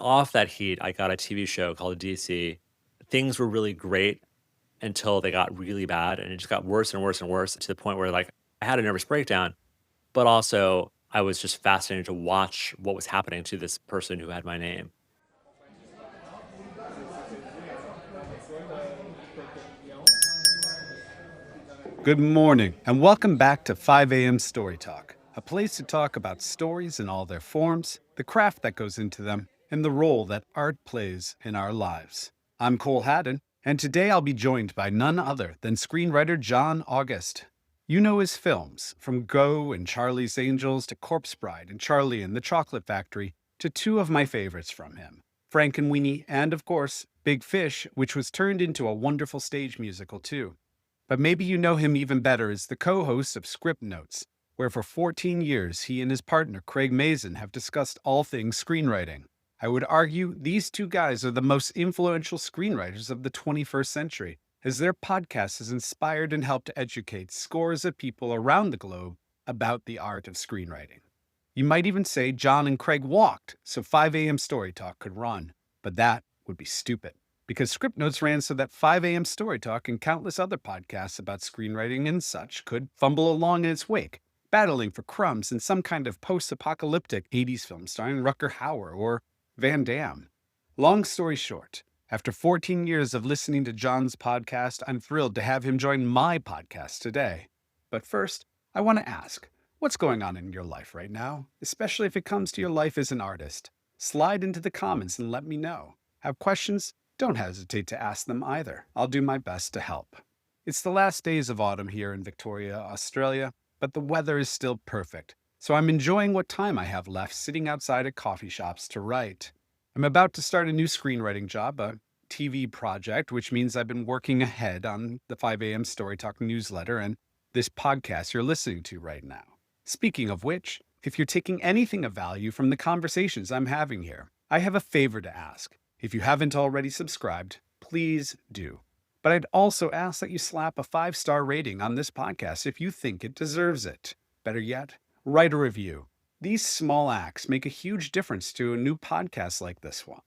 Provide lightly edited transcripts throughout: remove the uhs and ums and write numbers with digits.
Off that heat, I got a TV show called DC. Things were really great until they got really bad, and it just got worse and worse and worse to the point where, like, I had a nervous breakdown, but also I was just fascinated to watch what was happening to this person who had my name. Good morning, and welcome back to 5 a.m. Story Talk, a place to talk about stories in all their forms, the craft that goes into them, and the role that art plays in our lives. I'm Cole Haddon, and today I'll be joined by none other than screenwriter John August. You know his films, from Go and Charlie's Angels to Corpse Bride and Charlie and the Chocolate Factory, to two of my favorites from him, Frankenweenie and, of course, Big Fish, which was turned into a wonderful stage musical too. But maybe you know him even better as the co-host of Scriptnotes, where for 14 years he and his partner Craig Mazin have discussed all things screenwriting. I would argue these two guys are the most influential screenwriters of the 21st century, as their podcast has inspired and helped educate scores of people around the globe about the art of screenwriting. You might even say John and Craig walked so 5 a.m. Story Talk could run, but that would be stupid, because Scriptnotes ran so that 5 a.m. Story Talk and countless other podcasts about screenwriting and such could fumble along in its wake, battling for crumbs in some kind of post-apocalyptic 80s film starring Rutger Hauer or Van Damme. Long story short, after 14 years of listening to John's podcast, I'm thrilled to have him join my podcast today. But first, I want to ask, what's going on in your life right now, especially if it comes to your life as an artist? Slide into the comments and let me know. Have questions? Don't hesitate to ask them either. I'll do my best to help. It's the last days of autumn here in Victoria, Australia, but the weather is still perfect, so I'm enjoying what time I have left sitting outside at coffee shops to write. I'm about to start a new screenwriting job, a TV project, which means I've been working ahead on the 5 a.m. Story Talk newsletter and this podcast you're listening to right now. Speaking of which, if you're taking anything of value from the conversations I'm having here, I have a favor to ask. If you haven't already subscribed, please do. But I'd also ask that you slap a 5-star rating on this podcast if you think it deserves it. Better yet, write a review. These small acts make a huge difference to a new podcast like this one.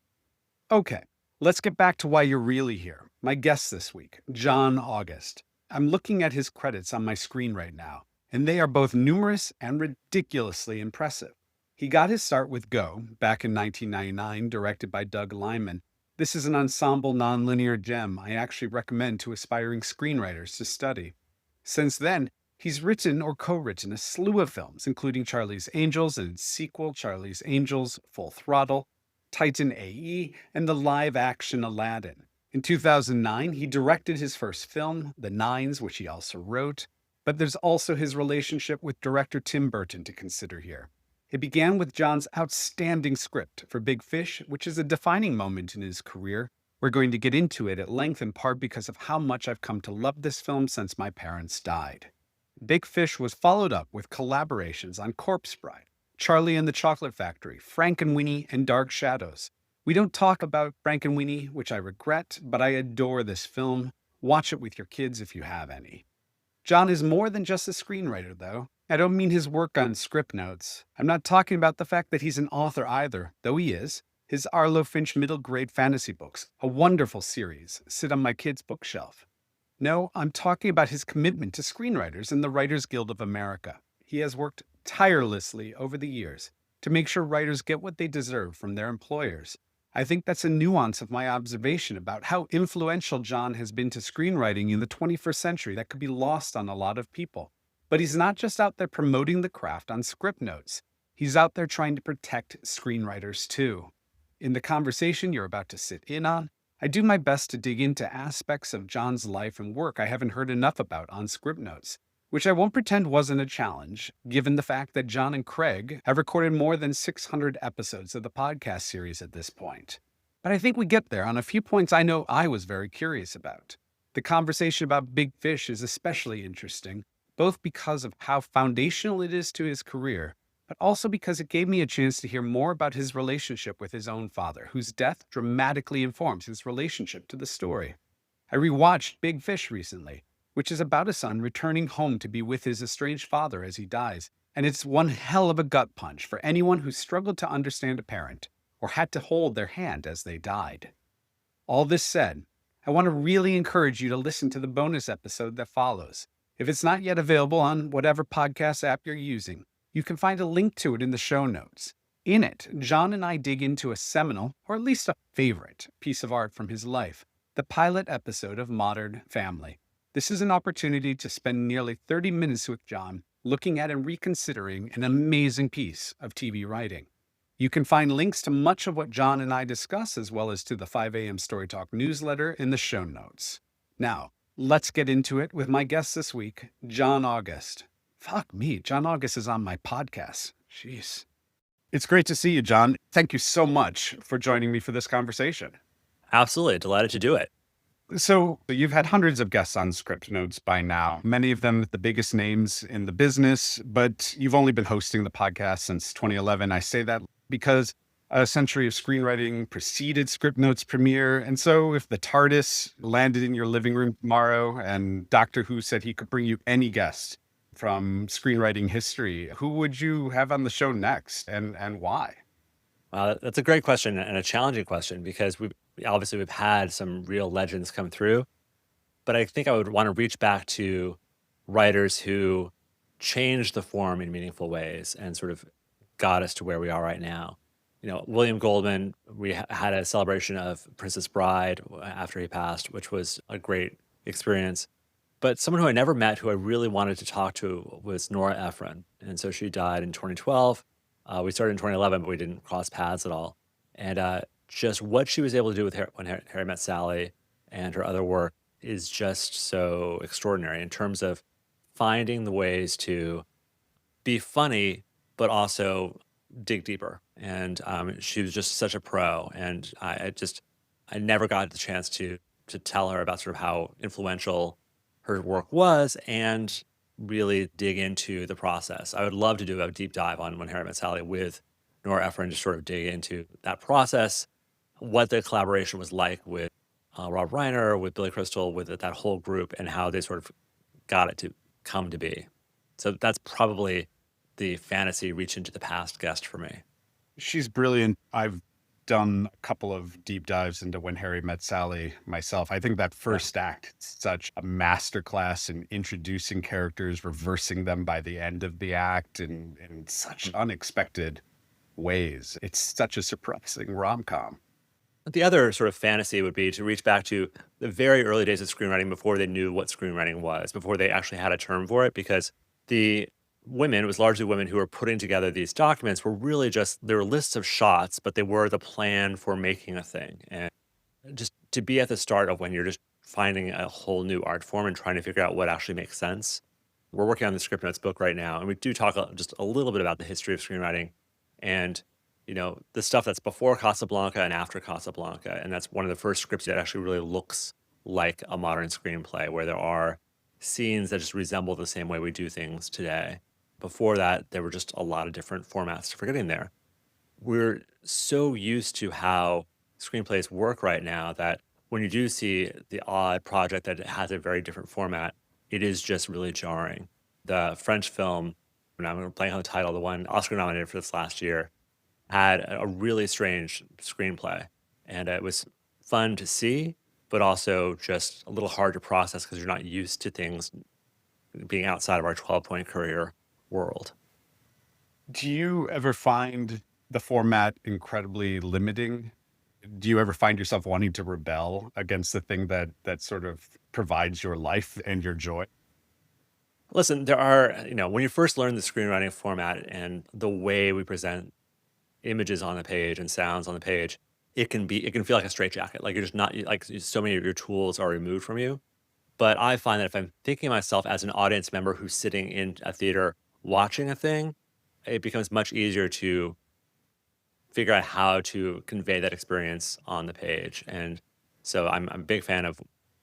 Okay, let's get back to why you're really here. My guest this week, John August. I'm looking at his credits on my screen right now, and they are both numerous and ridiculously impressive. He got his start with Go back in 1999, directed by Doug Liman. This is an ensemble nonlinear gem I actually recommend to aspiring screenwriters to study. Since then, he's written or co-written a slew of films, including Charlie's Angels and its sequel, Charlie's Angels Full Throttle, Titan AE, and the live-action Aladdin. In 2009, he directed his first film, The Nines, which he also wrote. But there's also his relationship with director Tim Burton to consider here. It began with John's outstanding script for Big Fish, which is a defining moment in his career. We're going to get into it at length, in part because of how much I've come to love this film since my parents died. Big Fish was followed up with collaborations on Corpse Bride, Charlie and the Chocolate Factory, Frankenweenie, and Dark Shadows. We don't talk about Frankenweenie, which I regret, but I adore this film. Watch it with your kids if you have any. John is more than just a screenwriter, though. I don't mean his work on Scriptnotes. I'm not talking about the fact that he's an author either, though he is. His Arlo Finch middle grade fantasy books, a wonderful series, sit on my kids' bookshelf. No, I'm talking about his commitment to screenwriters and the Writers Guild of America. He has worked tirelessly over the years to make sure writers get what they deserve from their employers. I think that's a nuance of my observation about how influential John has been to screenwriting in the 21st century that could be lost on a lot of people. But he's not just out there promoting the craft on Scriptnotes. He's out there trying to protect screenwriters too. In the conversation you're about to sit in on, I do my best to dig into aspects of John's life and work I haven't heard enough about on Scriptnotes, which I won't pretend wasn't a challenge, given the fact that John and Craig have recorded more than 600 episodes of the podcast series at this point. But I think we get there on a few points I know I was very curious about. The conversation about Big Fish is especially interesting, both because of how foundational it is to his career, but also because it gave me a chance to hear more about his relationship with his own father, whose death dramatically informs his relationship to the story. I rewatched Big Fish recently, which is about a son returning home to be with his estranged father as he dies, and it's one hell of a gut punch for anyone who struggled to understand a parent, or had to hold their hand as they died. All this said, I want to really encourage you to listen to the bonus episode that follows. If it's not yet available on whatever podcast app you're using, you can find a link to it in the show notes. In it, John and I dig into a seminal, or at least a favorite, piece of art from his life, the pilot episode of Modern Family. This is an opportunity to spend nearly 30 minutes with John looking at and reconsidering an amazing piece of TV writing. You can find links to much of what John and I discuss, as well as to the 5 a.m. Story Talk newsletter in the show notes. Now, let's get into it with my guest this week, John August. Fuck me, John August is on my podcast. Jeez. It's great to see you, John. Thank you so much for joining me for this conversation. Absolutely. Delighted to do it. So you've had hundreds of guests on Scriptnotes by now, many of them the biggest names in the business, but you've only been hosting the podcast since 2011. I say that because a century of screenwriting preceded Scriptnotes premiere. And so if the TARDIS landed in your living room tomorrow and Doctor Who said he could bring you any guest from screenwriting history, who would you have on the show next and why? That's a great question and a challenging question because we've had some real legends come through, but I think I would want to reach back to writers who changed the form in meaningful ways and sort of got us to where we are right now. William Goldman, we had a celebration of Princess Bride after he passed, which was a great experience. But someone who I never met, who I really wanted to talk to, was Nora Ephron. And so she died in 2012. We started in 2011, but we didn't cross paths at all. And just what she was able to do with When Harry Met Sally and her other work is just so extraordinary in terms of finding the ways to be funny, but also dig deeper. And she was just such a pro. And I never got the chance to tell her about sort of how influential her work was and really dig into the process. I would love to do a deep dive on When Harry Met Sally with Nora Ephron, to sort of dig into that process, what the collaboration was like with Rob Reiner, with Billy Crystal, with that whole group, and how they sort of got it to come to be. So that's probably the fantasy reach into the past guest for me. She's brilliant. I've done a couple of deep dives into When Harry Met Sally myself. I think that first act is such a masterclass in introducing characters, reversing them by the end of the act in such unexpected ways. It's such a surprising rom-com. The other sort of fantasy would be to reach back to the very early days of screenwriting before they knew what screenwriting was, before they actually had a term for it, because the women, it was largely women who were putting together these documents, were really just, there were lists of shots, but they were the plan for making a thing. And just to be at the start of when you're just finding a whole new art form and trying to figure out what actually makes sense. We're working on the Scriptnotes book right now, and we do talk just a little bit about the history of screenwriting and the stuff that's before Casablanca and after Casablanca. And that's one of the first scripts that actually really looks like a modern screenplay, where there are scenes that just resemble the same way we do things today. Before that, there were just a lot of different formats for getting there. We're so used to how screenplays work right now that when you do see the odd project that has a very different format, it is just really jarring. The French film, and I'm playing on the title, the one Oscar nominated for this last year, had a really strange screenplay. And it was fun to see, but also just a little hard to process because you're not used to things being outside of our 12-point career world. Do you ever find the format incredibly limiting? Do you ever find yourself wanting to rebel against the thing that sort of provides your life and your joy? Listen, there are, when you first learn the screenwriting format and the way we present images on the page and sounds on the page, it can feel like a straitjacket. Like you're just not, like so many of your tools are removed from you. But I find that if I'm thinking of myself as an audience member who's sitting in a theater watching a thing, it becomes much easier to figure out how to convey that experience on the page. And so I'm a big fan of,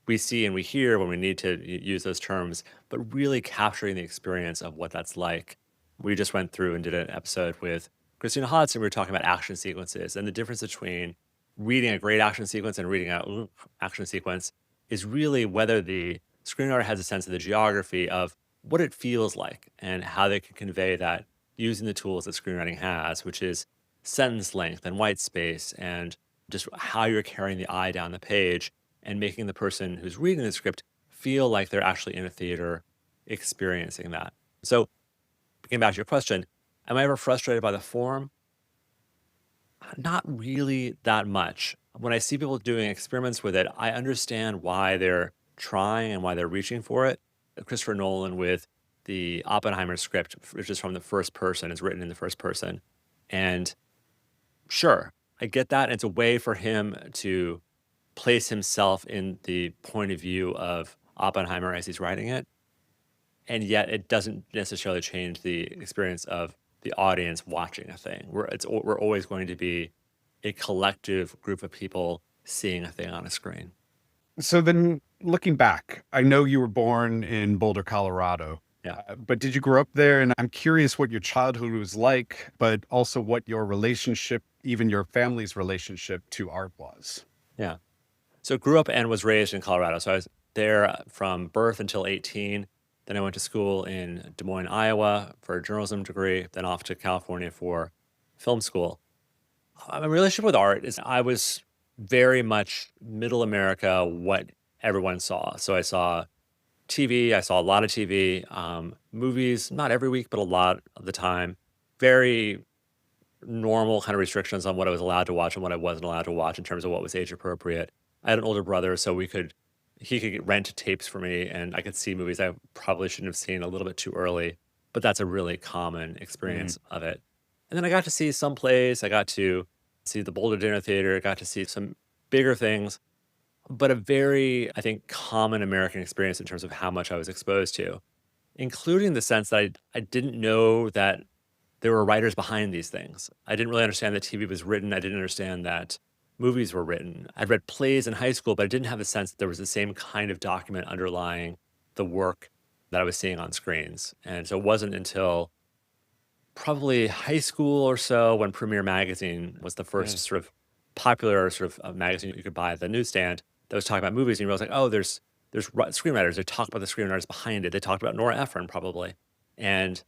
we see and we hear when we need to use those terms, but really capturing the experience of what that's like. We just went through and did an episode with Christina Hodson. We were talking about action sequences, and the difference between reading a great action sequence and reading an action sequence is really whether the screenwriter has a sense of the geography of what it feels like and how they can convey that using the tools that screenwriting has, which is sentence length and white space and just how you're carrying the eye down the page and making the person who's reading the script feel like they're actually in a theater experiencing that. So, getting back to your question, am I ever frustrated by the form? Not really that much. When I see people doing experiments with it, I understand why they're trying and why they're reaching for it. Christopher Nolan with the Oppenheimer script, which is from the first person, is written in the first person. And sure, I get that. It's a way for him to place himself in the point of view of Oppenheimer as he's writing it. And yet it doesn't necessarily change the experience of the audience watching a thing. We're always going to be a collective group of people seeing a thing on a screen. So then, looking back, I know you were born in Boulder, Colorado, Yeah. but did you grow up there? And I'm curious what your childhood was like, but also what your relationship, even your family's relationship to art was. Yeah. So grew up and was raised in Colorado. So I was there from birth until 18. Then I went to school in Des Moines, Iowa for a journalism degree, then off to California for film school. My relationship with art is I was very much middle America, what everyone saw. So I saw TV, I saw a lot of TV, movies, not every week, but a lot of the time. Very normal kind of restrictions on what I was allowed to watch and what I wasn't allowed to watch in terms of what was age appropriate. I had an older brother, so he could rent tapes for me and I could see movies I probably shouldn't have seen a little bit too early, but that's a really common Mhm. experience of it. And then I got to see some plays, I got to see the Boulder Dinner Theater, got to see some bigger things, but a very, I think, common American experience in terms of how much I was exposed to, including the sense that I didn't know that there were writers behind these things. I didn't really understand that TV was written. I didn't understand that movies were written. I'd read plays in high school, but I didn't have the sense that there was the same kind of document underlying the work that I was seeing on screens. And so it wasn't until probably high school or so when Premiere Magazine was the first Mm. sort of popular sort of magazine you could buy at the newsstand that was talking about movies. And you realize like, oh, there's screenwriters. They talk about the screenwriters behind it. They talked about Nora Ephron probably. And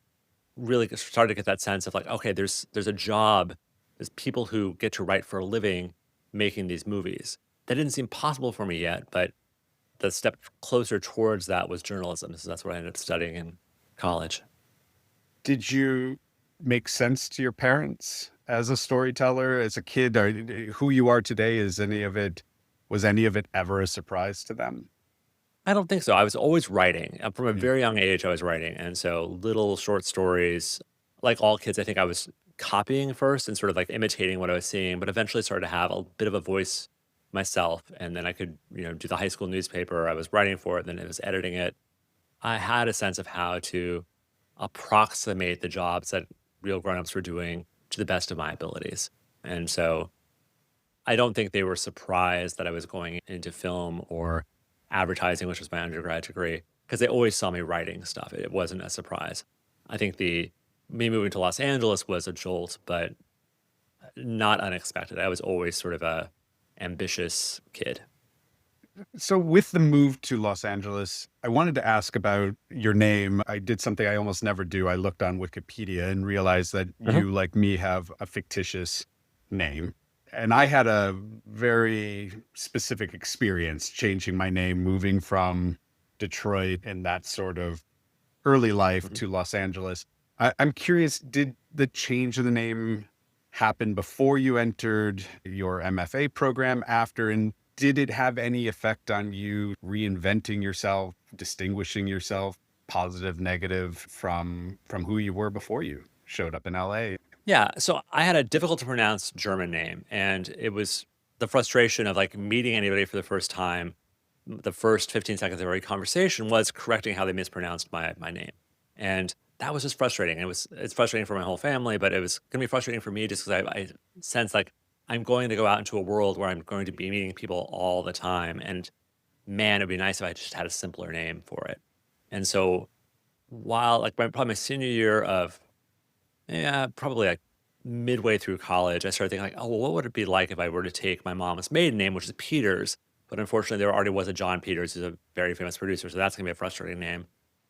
really started to get that sense of like, okay, there's a job, there's people who get to write for a living making these movies. That didn't seem possible for me yet, but the step closer towards that was journalism. So that's what I ended up studying in college. Did you make sense to your parents as a storyteller, as a kid? Or who you are today, was any of it ever a surprise to them? I don't think so. I was always writing. From a Mm. very young age, I was writing. And so little short stories, like all kids, I think I was copying first and sort of like imitating what I was seeing, but eventually started to have a bit of a voice myself. And then I could, do the high school newspaper. I was writing for it, then I was editing it. I had a sense of how to approximate the jobs that real grown-ups were doing to the best of my abilities. And so I don't think they were surprised that I was going into film or advertising, which was my undergrad degree, because they always saw me writing stuff. It wasn't a surprise. I think the me moving to Los Angeles was a jolt, but not unexpected. I was always sort of a ambitious kid. So, with the move to Los Angeles, I wanted to ask about your name. I did something I almost never do. I looked on Wikipedia and realized that Uh-huh. you, like me, have a fictitious name. And I had a very specific experience changing my name, moving from Detroit and that sort of early life Mhm. to Los Angeles. I'm curious, did the change of the name happen before you entered your MFA program, after? And did it have any effect on you reinventing yourself, distinguishing yourself, positive, negative, from who you were before you showed up in LA? Yeah, so I had a difficult to pronounce German name, and it was the frustration of like meeting anybody for the first time. The first 15 seconds of every conversation was correcting how they mispronounced my name, and that was just frustrating. It's frustrating for my whole family, but it was going to be frustrating for me just because I sense like I'm going to go out into a world where I'm going to be meeting people all the time, and man, it'd be nice if I just had a simpler name for it. And so while like probably my senior year of yeah, probably like midway through college, I started thinking like, oh, well, what would it be like if I were to take my mom's maiden name, which is Peters, but unfortunately there already was a John Peters, who's a very famous producer, so that's gonna be a frustrating name.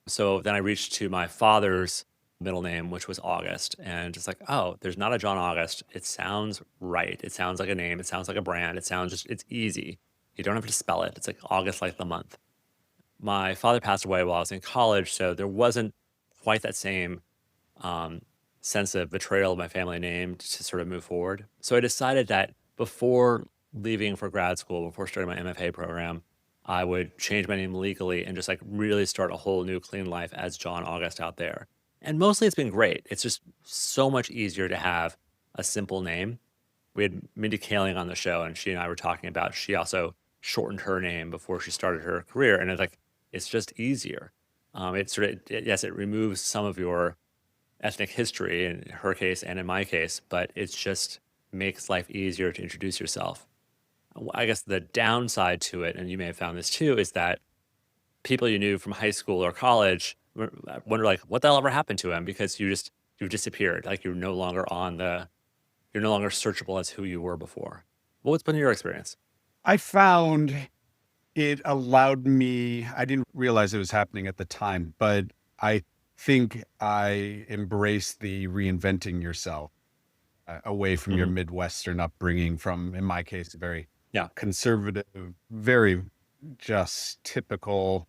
So then I reached to my father's middle name, which was August. And it's like, oh, there's not a John August. It sounds right. It sounds like a name. It sounds like a brand. It sounds just, it's easy. You don't have to spell it. It's like August, like the month. My father passed away while I was in college. So there wasn't quite that same um, sense of betrayal of my family name to sort of move forward. So I decided that before leaving for grad school, before starting my MFA program, I would change my name legally and just like really start a whole new clean life as John August out there. And mostly it's been great. It's just so much easier to have a simple name. We had Mindy Kaling on the show, and she and I were talking about she also shortened her name before she started her career. And it's like, it's just easier. It's sort of, yes, it removes some of your ethnic history in her case and in my case, but it's just makes life easier to introduce yourself. I guess the downside to it, and you may have found this too, is that people you knew from high school or college wonder like, what the hell ever happened to him? Because you've disappeared. Like you're no longer searchable as who you were before. What's been your experience? I found it allowed me, I didn't realize it was happening at the time, but I think I embraced the reinventing yourself away from your Hmm. Midwestern upbringing, from, in my case, a very Yeah. conservative, very just typical,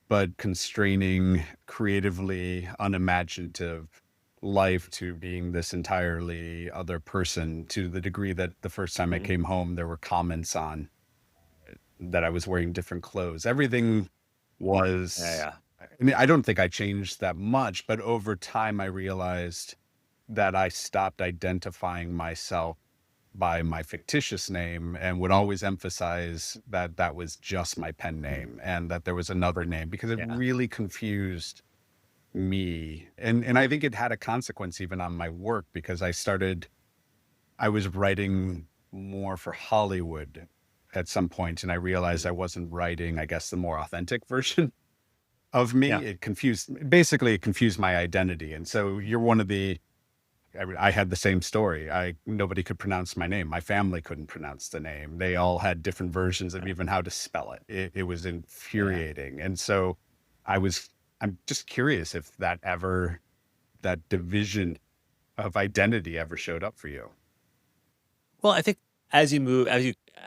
but constraining, creatively unimaginative life, to being this entirely other person, to the degree that the first time I Hmm. came home, there were comments on that I was wearing different clothes. Everything Yeah. was, Yeah. I mean, I don't think I changed that much, but over time I realized that I stopped identifying myself by my fictitious name, and would always emphasize that that was just my pen name and that there was another name, because it Yeah. really confused me. And I think it had a consequence even on my work, because I was writing more for Hollywood at some point, and I realized I wasn't writing, I guess, the more authentic version of me. Yeah. It confused my identity. And so you're one of the, I had the same story. Nobody could pronounce my name. My family couldn't pronounce the name. They all had different versions of Yeah. even how to spell it. It was Yeah. infuriating. And so I was, I'm just curious if that division of identity ever showed up for you. Well, I think as you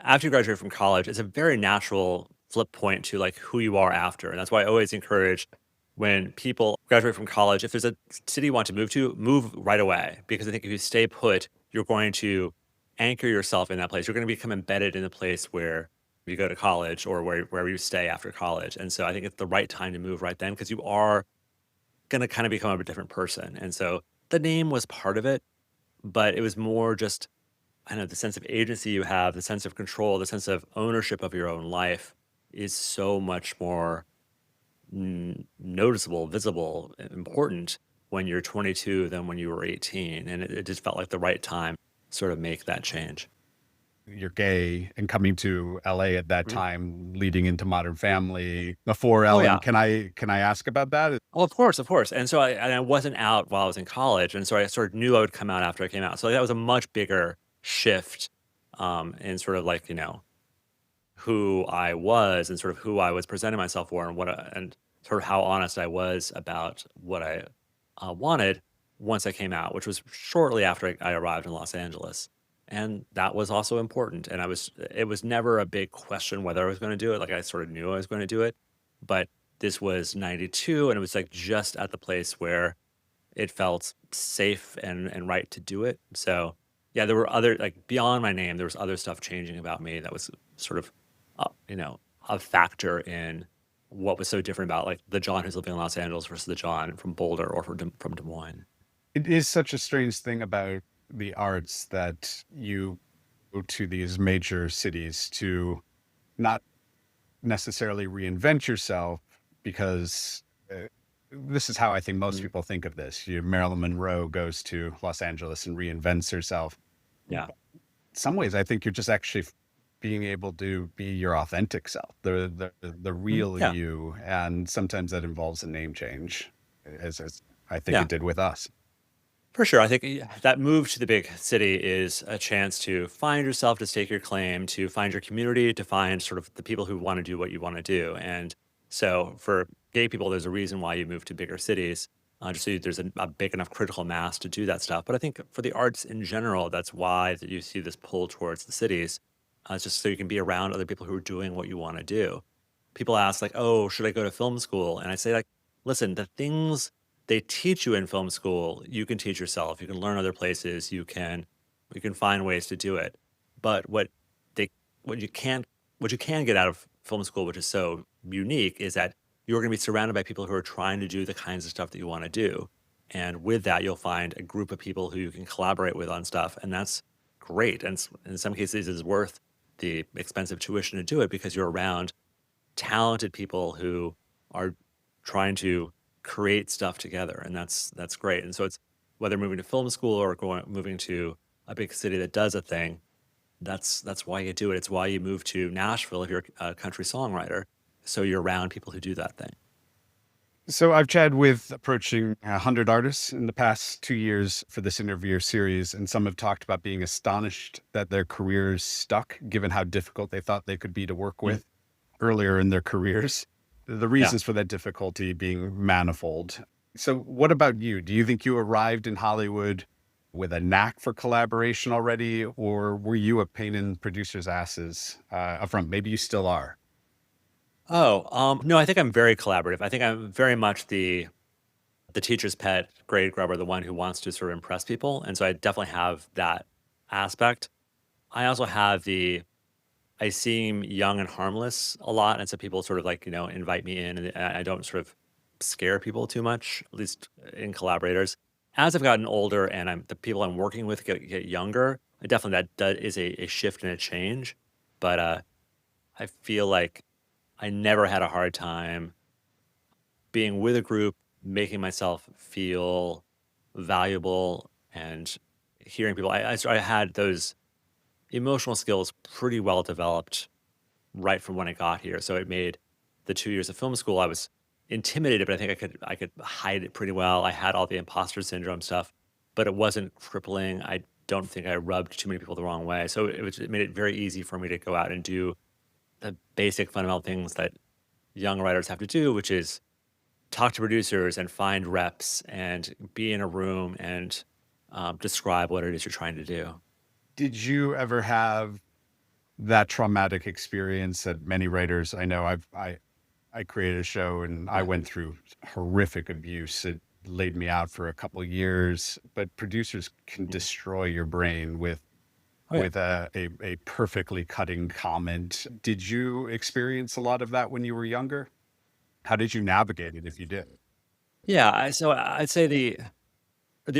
after you graduate from college, it's a very natural flip point to like who you are after. And that's why I always encourage when people graduate from college, if there's a city you want to move to, move right away. Because I think if you stay put, you're going to anchor yourself in that place. You're going to become embedded in the place where you go to college or wherever you stay after college. And so I think it's the right time to move right then because you are going to kind of become a different person. And so the name was part of it, but it was more just I know the sense of agency you have, the sense of control, the sense of ownership of your own life is so much more noticeable, visible, important when you're 22 than when you were 18. And it just felt like the right time to sort of make that change. You're gay and coming to LA at that Mhm. time, leading into Modern Family before Oh, Ellen. yeah. Can I ask about that? Oh, of course, of course. And so I wasn't out while I was in college. And so I sort of knew I would come out after I came out. So that was a much bigger shift in sort of like, who I was and sort of who I was presenting myself for and and sort of how honest I was about what I wanted once I came out, which was shortly after I arrived in Los Angeles. And that was also important. And it was never a big question whether I was going to do it. Like I sort of knew I was going to do it. But this was 92 and it was like just at the place where it felt safe and right to do it. So yeah, there were other like beyond my name, there was other stuff changing about me that was sort of, a factor in what was so different about like the John who's living in Los Angeles versus the John from Boulder or from Des Moines. It is such a strange thing about the arts that you go to these major cities to not necessarily reinvent yourself, because this is how I think most Mhm. people think of this. Marilyn Monroe goes to Los Angeles and reinvents herself. Yeah, In some ways, I think you're just actually being able to be your authentic self, the real yeah, you, and sometimes that involves a name change, as I think yeah. it did with us. For sure. I think that move to the big city is a chance to find yourself, to stake your claim, to find your community, to find sort of the people who want to do what you want to do. And so for gay people, there's a reason why you move to bigger cities. just so there's a big enough critical mass to do that stuff. But I think for the arts in general, that's why that you see this pull towards the cities. It's just so you can be around other people who are doing what you want to do. People ask like, "Oh, should I go to film school?" And I say like, "Listen, the things they teach you in film school, you can teach yourself. You can learn other places. You can find ways to do it. But they what you can get out of film school, which is so unique, is that you're going to be surrounded by people who are trying to do the kinds of stuff that you want to do. And with that, you'll find a group of people who you can collaborate with on stuff. And that's great. And in some cases, it's worth the expensive tuition to do it because you're around talented people who are trying to create stuff together. And that's great. And so it's whether moving to film school or moving to a big city that does a thing, that's why you do it. It's why you move to Nashville if you're a country songwriter. So you're around people who do that thing. So I've chatted with approaching 100 artists in the past 2 years for this interview series, and some have talked about being astonished that their careers stuck, given how difficult they thought they could be to work Mm. with earlier in their careers. The Yeah. reasons for that difficulty being manifold. So what about you? Do you think you arrived in Hollywood with a knack for collaboration already, or were you a pain in producers' asses upfront? Maybe you still are. Oh, no, I think I'm very collaborative. I think I'm very much the teacher's pet, grade grubber, the one who wants to sort of impress people. And so I definitely have that aspect. I also have I seem young and harmless a lot. And so people sort of like, invite me in and I don't sort of scare people too much, at least in collaborators. As I've gotten older and the people I'm working with get younger, I definitely that is a shift and a change. But I feel like I never had a hard time being with a group, making myself feel valuable and hearing people. I had those emotional skills pretty well developed right from when I got here. So it made the 2 years of film school. I was intimidated, but I think I could hide it pretty well. I had all the imposter syndrome stuff, but it wasn't crippling. I don't think I rubbed too many people the wrong way. So it made it very easy for me to go out and do the basic fundamental things that young writers have to do, which is talk to producers and find reps and be in a room and describe what it is you're trying to do. Did you ever have that traumatic experience that many writers I know I created a show and I Yeah. went through horrific abuse. It laid me out for a couple of years, but producers can Mhm. destroy your brain with Oh yeah. a perfectly cutting comment. Did you experience a lot of that when you were younger? How did you navigate it if you did? Yeah. So I'd say the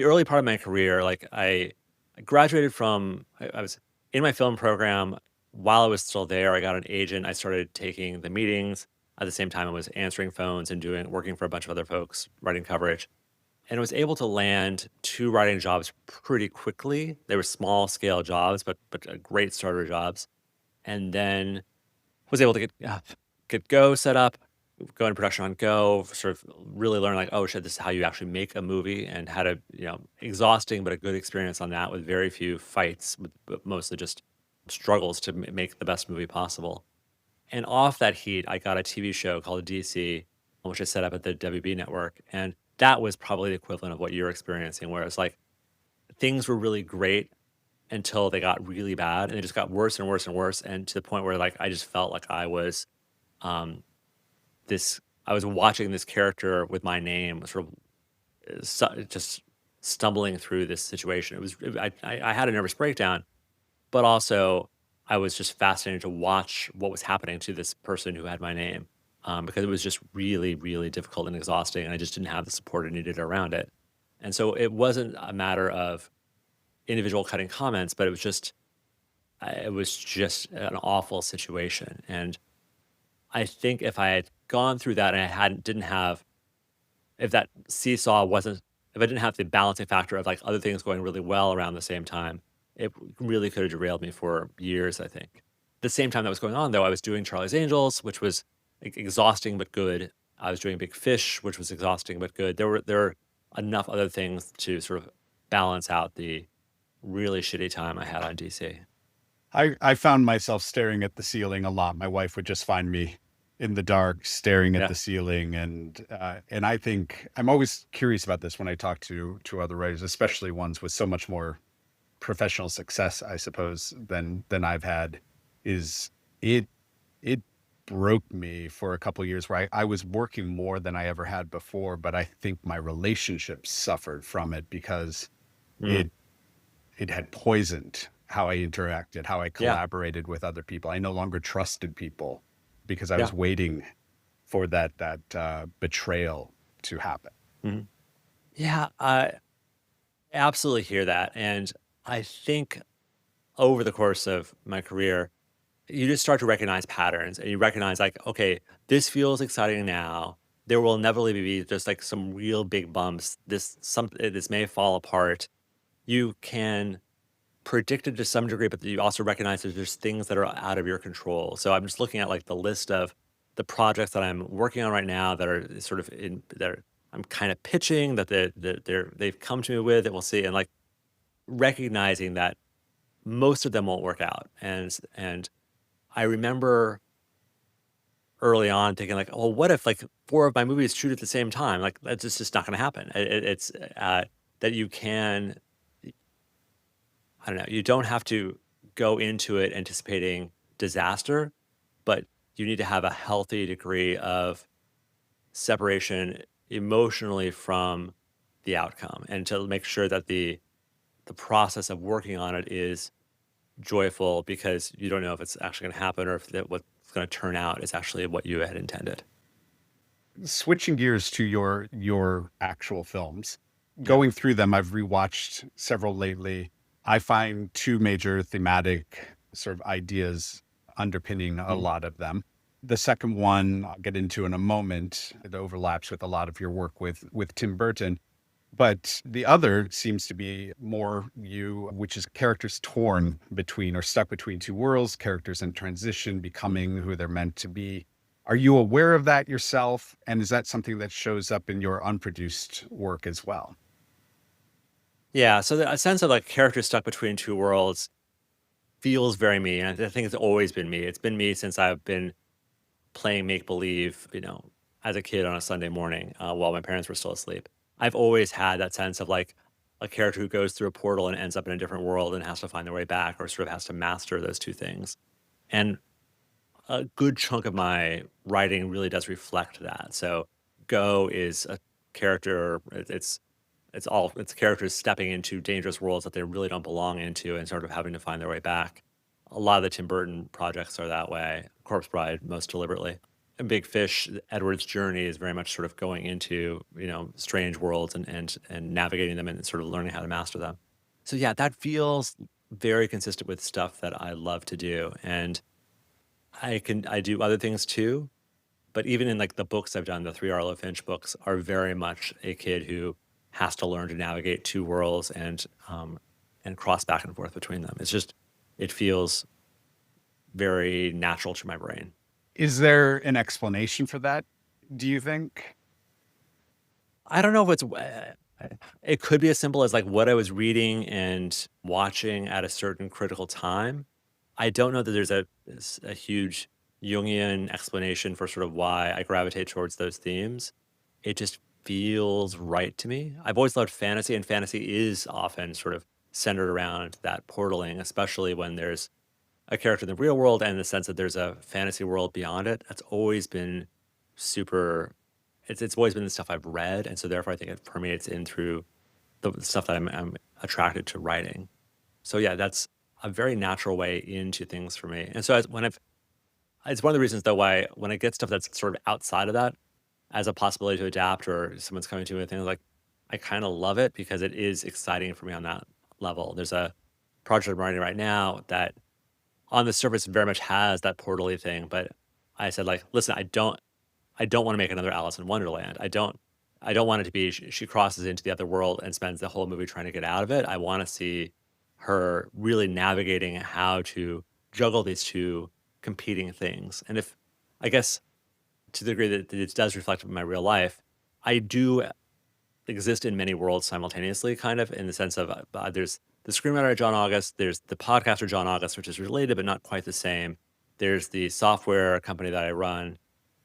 early part of my career, like I graduated from I was in my film program. While I was still there, I got an agent. I started taking the meetings. At the same time, I was answering phones and working for a bunch of other folks, writing coverage. And was able to land 2 writing jobs pretty quickly. They were small scale jobs, but great starter jobs. And then was able to get Go set up, go into production on Go, sort of really learn like, oh shit, this is how you actually make a movie, and had a exhausting but a good experience on that with very few fights, but mostly just struggles to make the best movie possible. And off that heat, I got a TV show called DC, which I set up at the WB network. And that was probably the equivalent of what you're experiencing, where it's like things were really great until they got really bad and they just got worse and worse and worse. And to the point where like I just felt like um I was watching this character with my name sort of just stumbling through this situation. I had a nervous breakdown, but also I was just fascinated to watch what was happening to this person who had my name, because it was just really, really difficult and exhausting, and I just didn't have the support I needed around it. And so it wasn't a matter of individual cutting comments, but it was just an awful situation. And I think if I had gone through that and I hadn't didn't have if that seesaw wasn't if I didn't have the balancing factor of like other things going really well around the same time, it really could have derailed me for years, I think. The same time that was going on though, I was doing Charlie's Angels, which was exhausting but good. I was doing Big Fish, which was exhausting but good. There were enough other things to sort of balance out the really shitty time I had on DC. I found myself staring at the ceiling a lot. My wife would just find me in the dark, staring at Yeah. the ceiling, and I think I'm always curious about this when I talk to other writers, especially ones with so much more professional success, I suppose, than I've had. Is it it broke me for a couple years where I was working more than I ever had before, but I think my relationships suffered from it because Mm. it it had poisoned how I interacted, how I Yeah. collaborated with other people. I no longer trusted people because I Yeah. was waiting for that betrayal to happen. Mhm. Yeah, I absolutely hear that, and I think over the course of my career, you just start to recognize patterns, and you recognize, like, "Okay, this feels exciting now. There will inevitably be just, like, some real big bumps. This may fall apart." You can predict it to some degree, but you also recognize that there's things that are out of your control. So I'm just looking at, like, the list of the projects that I'm working on right now that are sort of in that I'm kind of pitching that they've come to me with, and we'll see, and, like, recognizing that most of them won't work out. And I remember early on thinking, like, "Well, what if, like, 4 of my movies shoot at the same time?" Like, that's just not gonna happen. It's, that you can I don't know, you don't have to go into it anticipating disaster, but you need to have a healthy degree of separation emotionally from the outcome, and to make sure that the process of working on it is joyful, because you don't know if it's actually going to happen, or if what's going to turn out is actually what you had intended. Switching gears to your actual films, Yeah. going through them, I've rewatched several lately. I find two major thematic sort of ideas underpinning a Mhm. lot of them. The second one I'll get into in a moment. It overlaps with a lot of your work with Tim Burton. But the other seems to be more you, which is characters torn between or stuck between two worlds, characters in transition, Mm. becoming who they're meant to be. Are you aware of that yourself? And is that something that shows up in your unproduced work as well? Yeah. So a sense of, like, character stuck between two worlds feels very me. And I think it's always been me. It's been me since I've been playing make believe, as a kid on a Sunday morning, while my parents were still asleep. I've always had that sense of, like, a character who goes through a portal and ends up in a different world and has to find their way back, or sort of has to master those two things. And a good chunk of my writing really does reflect that. So Go is a character. It's characters stepping into dangerous worlds that they really don't belong into, and sort of having to find their way back. A lot of the Tim Burton projects are that way. Corpse Bride, most deliberately. And Big Fish, Edward's journey is very much sort of going into, strange worlds, and navigating them, and sort of learning how to master them. So yeah, that feels very consistent with stuff that I love to do. And I do other things too, but even in, like, the books I've done, the 3 Arlo Finch books are very much a kid who has to learn to navigate 2 worlds, and cross back and forth between them. It feels very natural to my brain. Is there an explanation for that, do you think? I don't know if it could be as simple as, like, what I was reading and watching at a certain critical time. I don't know that there's a huge Jungian explanation for sort of why I gravitate towards those themes. It just feels right to me. I've always loved fantasy, and fantasy is often sort of centered around that portaling, especially when there's a character in the real world, and the sense that there's a fantasy world beyond it. That's always been super. It's always been the stuff I've read, and so therefore I think it permeates in through the stuff that I'm attracted to writing. So yeah, that's a very natural way into things for me. And so it's one of the reasons, though, why when I get stuff that's sort of outside of that as a possibility to adapt, or someone's coming to me with things, like, I kind of love it, because it is exciting for me on that level. There's a project I'm writing right now that on the surface very much has that portally thing, but I said, like, listen, I don't want to make another Alice in Wonderland. I don't want it to be she crosses into the other world and spends the whole movie trying to get out of it. I want to see her really navigating how to juggle these two competing things. And if I guess to the degree that it does reflect my real life, I do exist in many worlds simultaneously, kind of in the sense of, there's the screenwriter John August, there's the podcaster John August, which is related but not quite the same. There's the software company that I run,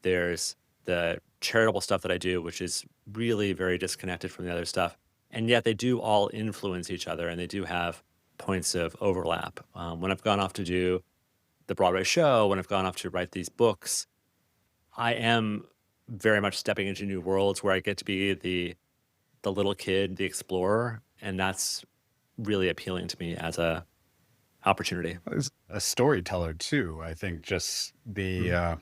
There's the charitable stuff that I do, which is really very disconnected from the other stuff. And yet they do all influence each other and they do have points of overlap. When I've gone off to do the Broadway show, when I've gone off to write these books, I am very much stepping into new worlds where I get to be the little kid, the explorer, and that's really appealing to me as a opportunity. As a storyteller too, I think just Mhm.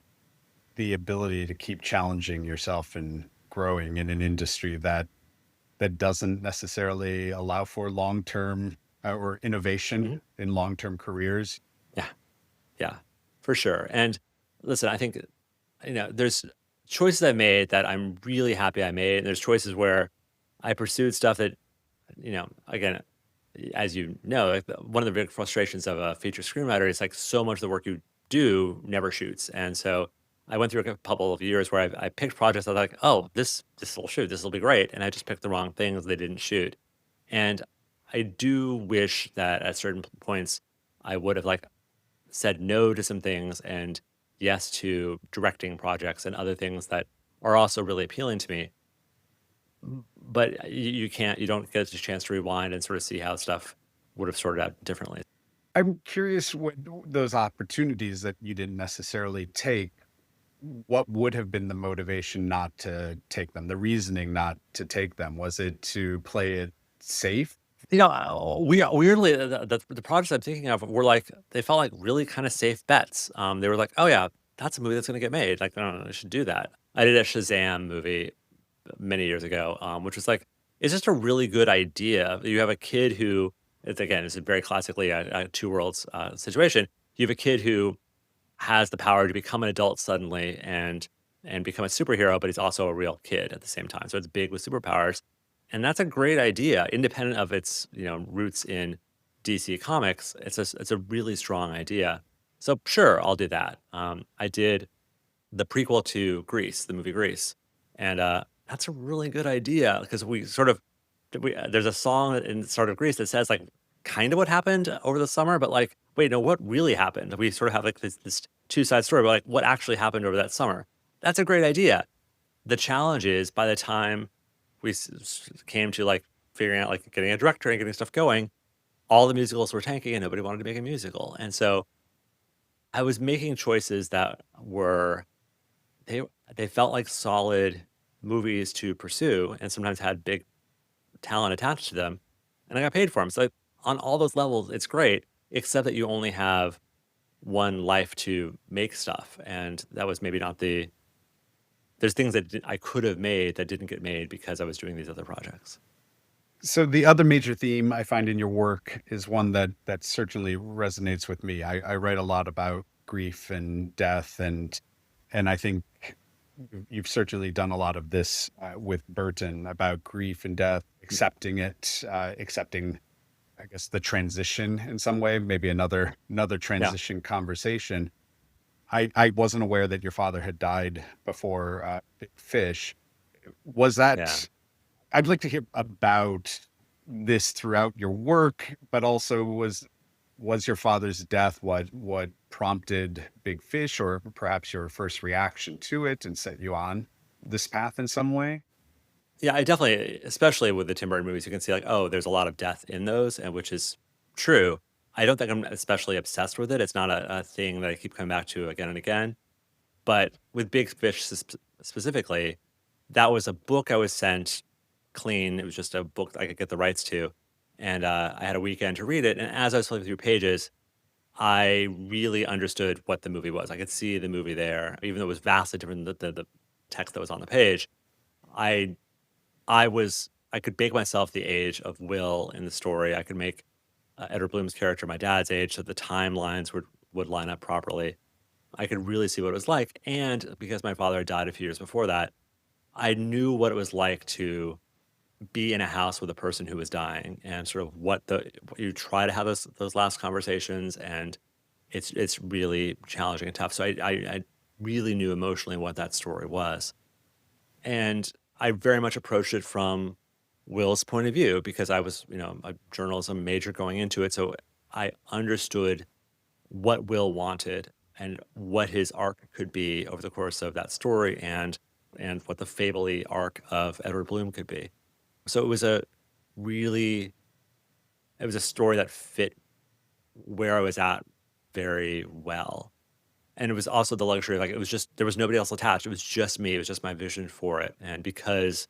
the ability to keep challenging yourself and growing in an industry that doesn't necessarily allow for long-term or innovation Mhm. in long-term careers. Yeah, yeah, for sure. And listen, I think there's choices I made that I'm really happy I made. And there's choices where I pursued stuff that, again, as you know, like one of the big frustrations of a feature screenwriter is like so much of the work you do never shoots. And so I went through a couple of years where I picked projects. I was like, oh, this will shoot. This will be great. And I just picked the wrong things. They didn't shoot. And I do wish that at certain points I would have like said no to some things and yes to directing projects and other things that are also really appealing to me. But you don't get a chance to rewind and sort of see how stuff would have sorted out differently. I'm curious what those opportunities that you didn't necessarily take, what would have been the motivation not to take them? The reasoning not to take them? Was it to play it safe? Weirdly, the projects I'm thinking of were like they felt like really kind of safe bets. They were like, oh yeah, that's a movie that's going to get made. Like, no, I should do that. I did a Shazam movie many years ago, which was like it's just a really good idea. You have a kid who, it's a very classically a two worlds situation. You have a kid who has the power to become an adult suddenly and become a superhero, but he's also a real kid at the same time. So it's big with superpowers. And that's a great idea, independent of its, roots in DC Comics. It's a really strong idea. So sure, I'll do that. I did the prequel to Grease, the movie Grease, and that's a really good idea because there's a song in the start of Grease that says like kind of what happened over the summer, but like wait, no, what really happened? We sort of have like this two side story, but like what actually happened over that summer? That's a great idea. The challenge is by the time came to like figuring out like getting a director and getting stuff going, all the musicals were tanking and nobody wanted to make a musical. And so I was making choices that were they they felt like solid movies to pursue and sometimes had big talent attached to them, and I got paid for them. So on all those levels, it's great, except that you only have one life to make stuff, and that was maybe not the. There's things that I could have made that didn't get made because I was doing these other projects. So the other major theme I find in your work is one that certainly resonates with me. I write a lot about grief and death, and I think you've certainly done a lot of this with Burton about grief and death, accepting it, accepting, I guess, the transition in some way, maybe another Yeah, transition conversation. I wasn't aware that your father had died before Big Fish. Was yeah. that I'd like to hear about this throughout your work, but also was your father's death what prompted Big Fish, or perhaps your first reaction to it and set you on this path in some way? Yeah, I definitely especially with the Tim Burton movies, you can see like, oh, there's a lot of death in those, and which is true. I don't think I'm especially obsessed with it. It's not a thing that I keep coming back to again and again. But with Big Fish specifically, that was a book I was sent clean. It was just a book I could get the rights to, and I had a weekend to read it. And as I was flipping through pages, I really understood what the movie was. I could see the movie there, even though it was vastly different than the text that was on the page. I I could bake myself the age of Will in the story. I could make Edward Bloom's character my dad's age, so the timelines would line up properly. I could really see what it was like, and because my father had died a few years before that, I knew what it was like to be in a house with a person who was dying, and sort of what you try to have those last conversations, and it's really challenging and tough. So I really knew emotionally what that story was, and I very much approached it from Will's point of view because I was a journalism major going into it, so I understood what Will wanted. and what his arc could be over the course of that story and what the fable-y arc of Edward Bloom could be. So really it was a story that fit where I was at very well. And it was also the luxury of, like, it was just there was nobody else attached. It was just me. It was just my vision for it. And because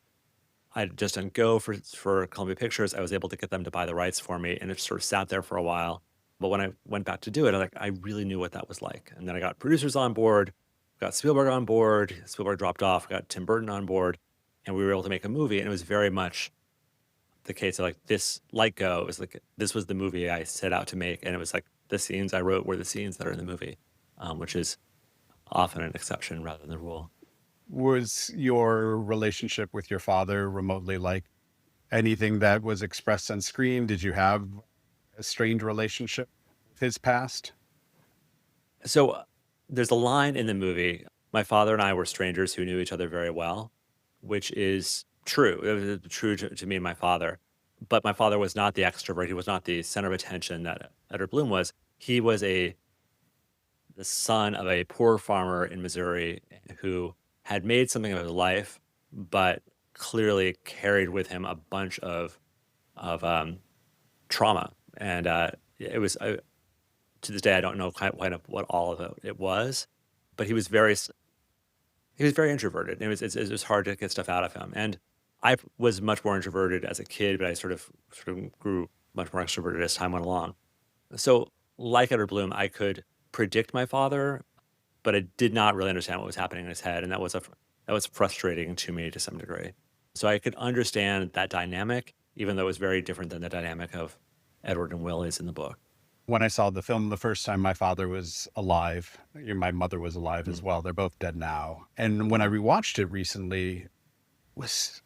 I'd just done Go for Columbia Pictures, I was able to get them to buy the rights for me, and it sort of sat there for a while. But when I went back to do it, I really knew what that was like. And then I got producers on board, got Spielberg on board. Spielberg dropped off, got Tim Burton on board, and we were able to make a movie. And it was very much the case of, like, this, like Go, it was like this was the movie I set out to make, and it was like the scenes I wrote were the scenes that are in the movie, which is often an exception rather than the rule. Was your relationship with your father remotely like anything that was expressed on screen? Did you have a strained relationship with his past? So there's a line in the movie. My father and I were strangers who knew each other very well, which is true. It was true to me and my father. But my father was not the extrovert. He was not the center of attention that Edward Bloom was. He was the son of a poor farmer in Missouri who had made something of his life, but clearly carried with him a bunch of trauma. And it was to this day I don't know quite what all of it was, but he was very introverted. It was hard to get stuff out of him. And I was much more introverted as a kid, but I sort of grew much more extroverted as time went along. So, like Edward Bloom, I could predict my father, but I did not really understand what was happening in his head, and that was frustrating to me to some degree. So I could understand that dynamic, even though it was very different than the dynamic of Edward and Will is in the book. When I saw the film the first time, my father was alive. My mother was alive as Mm, well. They're both dead now. And when I rewatched it recently, was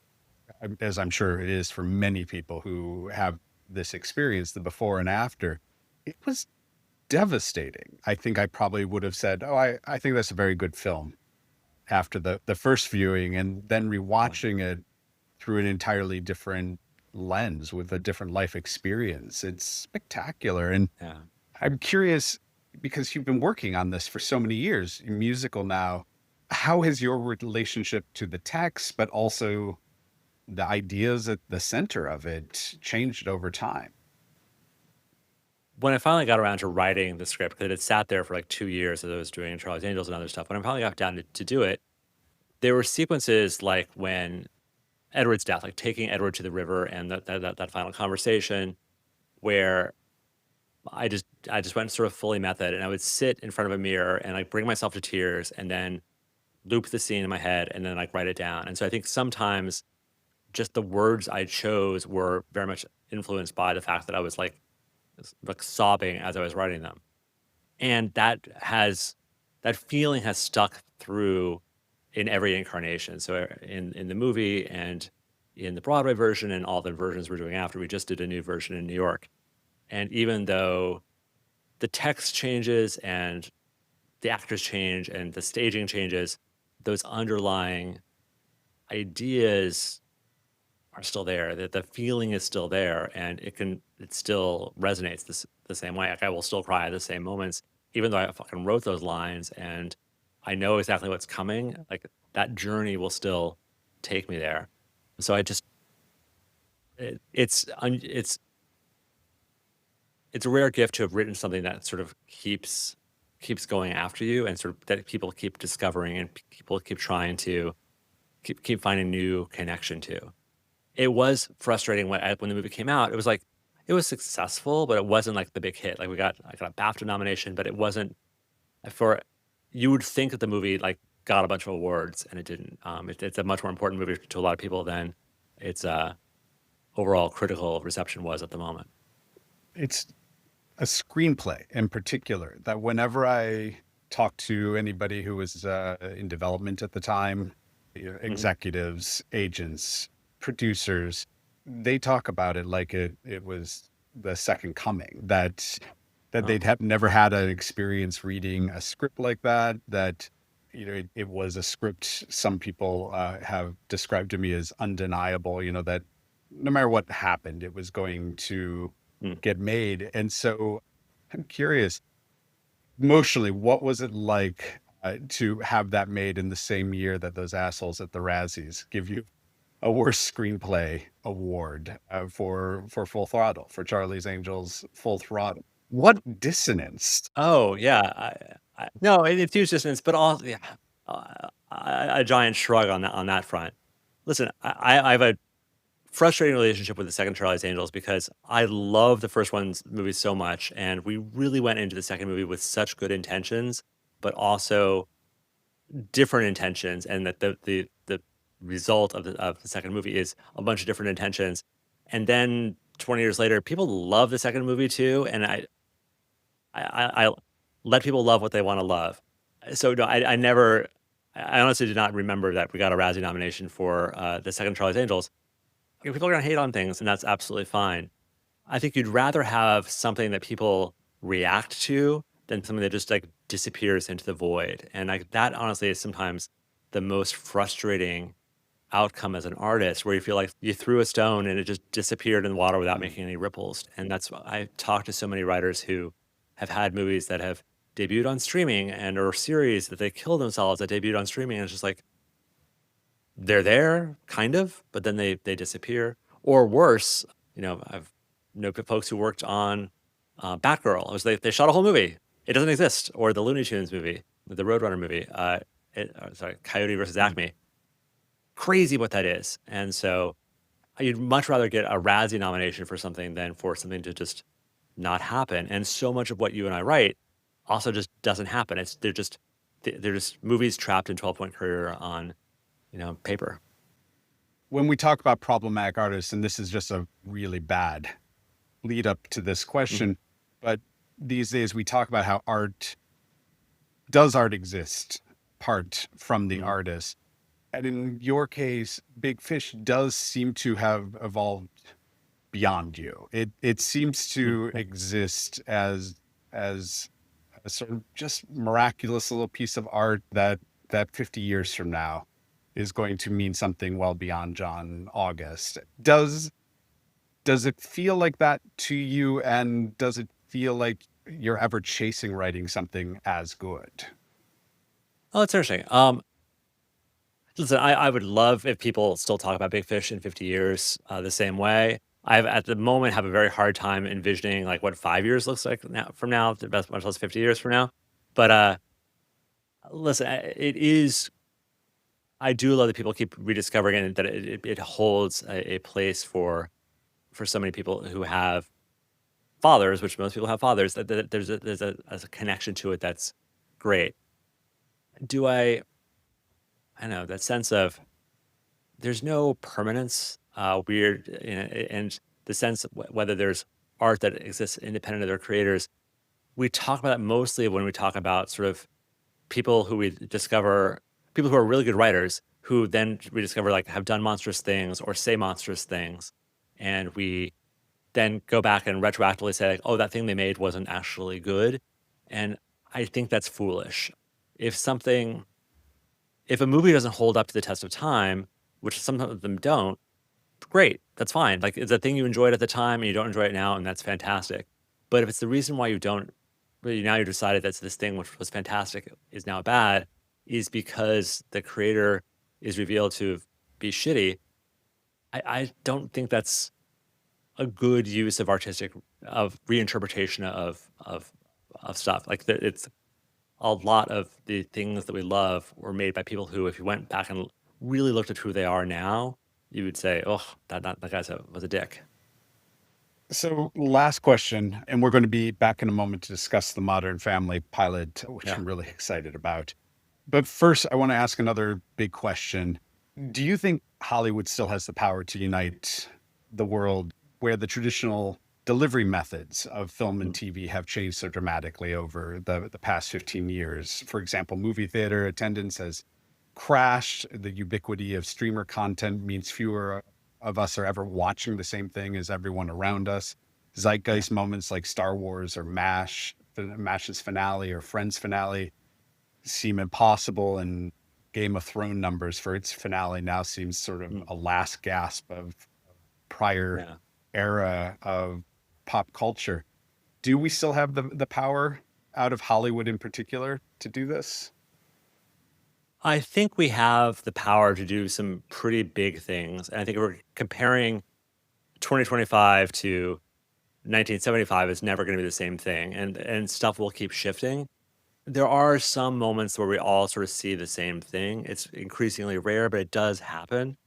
as I'm sure it is for many people who have this experience, the before and after, it was devastating. I think I probably would have said, "Oh, I think that's a very good film," after the first viewing, and then yeah, rewatching it through an entirely different lens with a different life experience. It's spectacular. And yeah. I'm curious, because you've been working on this for so many years, you're musical now. How has your relationship to the text, but also the ideas at the center of it, changed over time? When I finally got around to writing the script, because it had sat there for like 2 years as I was doing Charlie's Angels and other stuff, when I finally got down to do it, there were sequences like when Edward's death, like taking Edward to the river and that final conversation where I just went sort of fully method, and I would sit in front of a mirror and like bring myself to tears and then loop the scene in my head and then like write it down. And so I think sometimes just the words I chose were very much influenced by the fact that I was like sobbing as I was writing them. And that feeling has stuck through in every incarnation. So in the movie and in the Broadway version and all the versions we're doing after, we just did a new version in New York. And even though the text changes and the actors change and the staging changes, those underlying ideas are still there. That the feeling is still there, and it still resonates the same way. Like, I will still cry at the same moments, even though I fucking wrote those lines and I know exactly what's coming. Like, that journey will still take me there. So I just it, it's a rare gift to have written something that sort of keeps going after you, and sort of that people keep discovering and people keep trying to keep finding new connection to. It was frustrating when the movie came out. It was like it was successful, but it wasn't like the big hit. Like, I got a BAFTA nomination, but it wasn't for you would think that the movie like got a bunch of awards and it didn't. It's a much more important movie to a lot of people than its overall critical reception was at the moment. It's a screenplay in particular that whenever I talk to anybody who was in development at the time, Mhm. executives, agents, producers, they talk about it like it was the second coming, that Oh, they'd have never had an experience reading a script like that, that it was a script some people have described to me as undeniable, that no matter what happened, it was going to mm. get made. And so I'm curious, Emotionally, what was it like to have that made in the same year that those assholes at the Razzies give you a worst screenplay award for Full Throttle, for Charlie's Angels Full Throttle? What dissonance! Oh, yeah, no, it's huge distance, but also, yeah, a giant shrug on that front. Listen, I have a frustrating relationship with the second Charlie's Angels because I love the first one's movie so much, and we really went into the second movie with such good intentions, but also different intentions, and that the result of the second movie is a bunch of different intentions. And then 20 years later, people love the second movie too, and I let people love what they want to love. So no, I never, I honestly did not remember that we got a Razzie nomination for the second Charlie's Angels. People are gonna hate on things, and that's absolutely fine. I think you'd rather have something that people react to than something that just, like, disappears into the void, and, like, that honestly is sometimes the most frustrating outcome as an artist, where you feel like you threw a stone and it just disappeared in the water without Mm. making any ripples. And that's why I talked to so many writers who have had movies that have debuted on streaming, and or series that they kill themselves that debuted on streaming, and it's just like, they're there, kind of, but then they disappear. Or worse, I've know folks who worked on Batgirl. It was they shot a whole movie. It doesn't exist. Or the Looney Tunes movie, the Roadrunner movie. Sorry, Coyote versus Mm. Acme. Crazy what that is. And so you'd much rather get a Razzie nomination for something than for something to just not happen. And so much of what you and I write also just doesn't happen. They're just movies trapped in 12-point career on paper. When we talk about problematic artists, and this is just a really bad lead up to this Mhm. question, but these days we talk about how does art exist apart from the Mhm. artist? And in your case, Big Fish does seem to have evolved beyond you. It seems to Mhm. exist as a sort of just miraculous little piece of art that 50 years from now is going to mean something well beyond John August. Does it feel like that to you, and does it feel like you're ever chasing writing something as good? Oh, that's interesting. Listen, I would love if people still talk about Big Fish in 50 years the same way. I've at the moment have a very hard time envisioning like what 5 years looks like now from now, the best much less 50 years from now. But listen, it is. I do love that people keep rediscovering it, and that it holds a place for so many people who have fathers, which most people have fathers. That there's a connection to it that's great. Do I don't know that sense of there's no permanence, weird, and the sense of whether there's art that exists independent of their creators. We talk about that mostly when we talk about sort of people who we discover, people who are really good writers, who then we discover like have done monstrous things or say monstrous things, and we then go back and retroactively say like, oh, that thing they made wasn't actually good, and I think that's foolish. If something, if a movie doesn't hold up to the test of time, which some of them don't, great, that's fine. Like, it's a thing you enjoyed at the time and you don't enjoy it now, and that's fantastic. But if it's the reason why you don't, but now you decided that this thing which was fantastic is now bad, is because the creator is revealed to be shitty. I don't think that's a good use of artistic, of reinterpretation of stuff. Like it's a lot of the things that we love were made by people who, if you went back and really looked at who they are now, you would say, "Oh, that guy was a dick." So, last question, and we're going to be back in a moment to discuss the Modern Family pilot, which Yeah. I'm really excited about. But first, I want to ask another big question. Do you think Hollywood still has the power to unite the world where the traditional delivery methods of film and Mm. TV have changed so dramatically over the past 15 years? For example, movie theater attendance has crashed. The ubiquity of streamer content means fewer of us are ever watching the same thing as everyone around us. Yeah. Zeitgeist moments like Star Wars or MASH, MASH's finale or Friends finale seem impossible, and Game of Thrones numbers for its finale now seems sort of Mm. a last gasp of prior Yeah. era of pop culture. Do we still have the power out of Hollywood in particular to do this? I think we have the power to do some pretty big things. And I think if we're comparing 2025 to 1975 is never going to be the same thing. And stuff will keep shifting. There are some moments where we all sort of see the same thing. It's increasingly rare, but it does happen.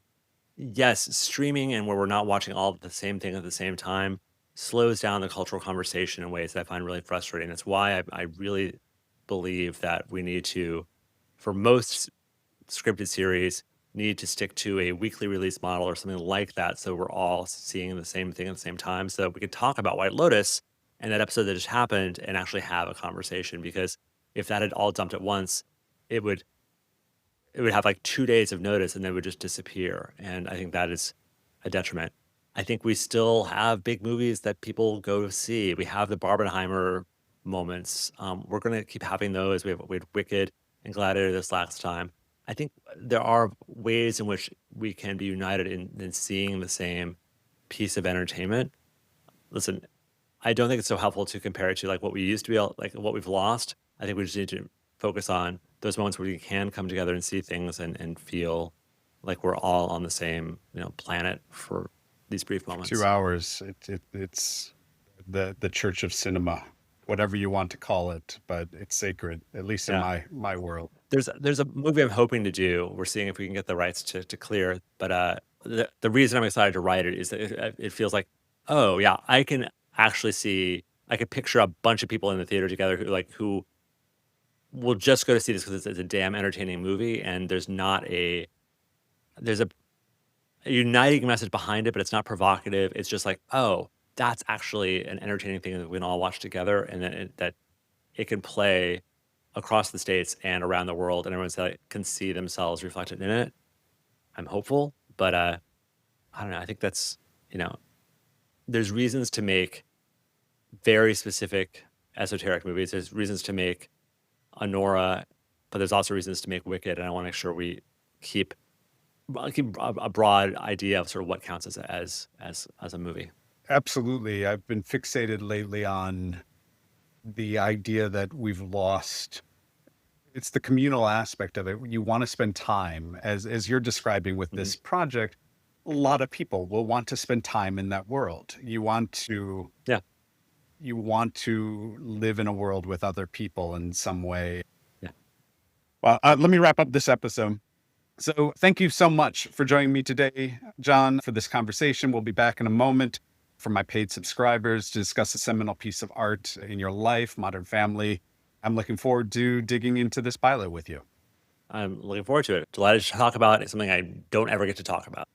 Yes, streaming and where we're not watching all of the same thing at the same time slows down the cultural conversation in ways that I find really frustrating. That's why I really believe that we need to, for most scripted series, need to stick to a weekly release model or something like that so we're all seeing the same thing at the same time so that we can talk about White Lotus and that episode that just happened and actually have a conversation. Because if that had all dumped at once, it would have like 2 days of notice and then would just disappear, and I think that is a detriment. I think we still have big movies that people go see. We have the Barbenheimer moments. We're gonna keep having those. We had Wicked and Gladiator this last time. I think there are ways in which we can be united in seeing the same piece of entertainment. Listen, I don't think it's so helpful to compare it to like what we used to be like what we've lost. I think we just need to focus on those moments where we can come together and see things and feel like we're all on the same, planet for these brief For moments. 2 hours, it's the church of cinema, whatever you want to call it, but it's sacred, at least in Yeah. my world. There's a movie I'm hoping to do. We're seeing if we can get the rights to clear. But the reason I'm excited to write it is that it feels like, oh yeah, I can actually see. I could picture a bunch of people in the theater together who will just go to see this because it's a damn entertaining movie, and there's a uniting message behind it, but it's not provocative. It's just like, oh, that's actually an entertaining thing that we can all watch together, and that it can play across the states and around the world, and everyone can see themselves reflected in it. I'm hopeful, but I don't know. I think that's you know, there's reasons to make very specific esoteric movies. There's reasons to make Honora, but there's also reasons to make Wicked, and I want to make sure we keep a broad idea of sort of what counts as a movie. Absolutely. I've been fixated lately on the idea that we've lost. It's the communal aspect of it. You want to spend time, as you're describing with Mhm. this project. A lot of people will want to spend time in that world. Yeah, You want to live in a world with other people in some way. yeah. Well, let me wrap up this episode. So, thank you so much for joining me today, John, for this conversation. We'll be back in a moment for my paid subscribers to discuss a seminal piece of art in your life, Modern Family. I'm looking forward to digging into this pilot with you. I'm looking forward to it. Delighted to talk about it. Something I don't ever get to talk about.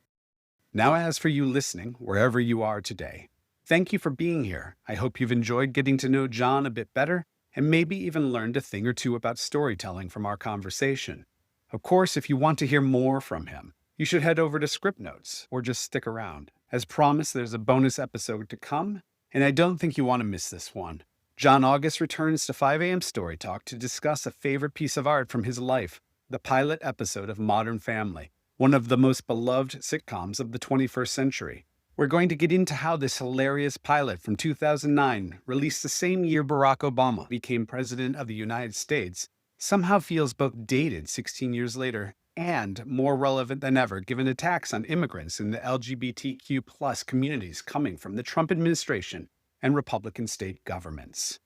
Now, as for you listening, wherever you are today, thank you for being here. I hope you've enjoyed getting to know John a bit better and maybe even learned a thing or two about storytelling from our conversation. Of course, if you want to hear more from him, you should head over to Scriptnotes or just stick around. As promised, there's a bonus episode to come, and I don't think you want to miss this one. John August returns to 5 a.m. Story Talk to discuss a favorite piece of art from his life, the pilot episode of Modern Family, one of the most beloved sitcoms of the 21st century. We're going to get into how this hilarious pilot from 2009, released the same year Barack Obama became president of the United States, somehow feels both dated 16 years later and more relevant than ever given attacks on immigrants in the LGBTQ plus communities coming from the Trump administration and Republican state governments.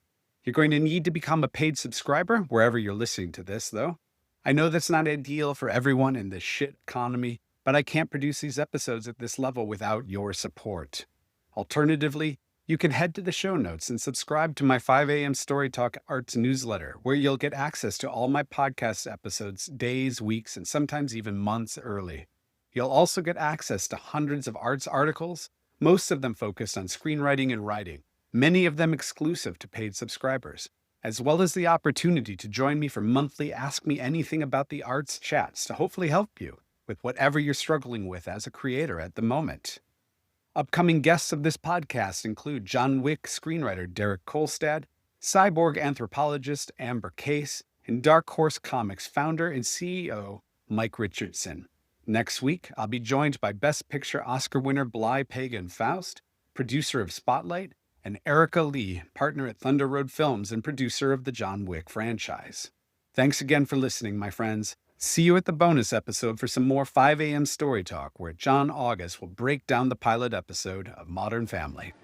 You're going to need to become a paid subscriber wherever you're listening to this, though. I know that's not ideal for everyone in this shit economy, but I can't produce these episodes at this level without your support. Alternatively, you can head to the show notes and subscribe to my 5 a.m. Story Talk Arts newsletter, where you'll get access to all my podcast episodes days, weeks, and sometimes even months early. You'll also get access to hundreds of arts articles, most of them focused on screenwriting and writing, many of them exclusive to paid subscribers, as well as the opportunity to join me for monthly Ask Me Anything About the Arts chats to hopefully help you with whatever you're struggling with as a creator at the moment. Upcoming guests of this podcast include John Wick screenwriter Derek Kolstad, cyborg anthropologist Amber Case, and Dark Horse Comics founder and CEO Mike Richardson. Next week, I'll be joined by Best Picture Oscar winner Bly Pagan Faust, producer of Spotlight, and Erica Lee, partner at Thunder Road Films and producer of the John Wick franchise. Thanks again for listening, my friends. See you at the bonus episode for some more 5 a.m. Story Talk, where John August will break down the pilot episode of Modern Family.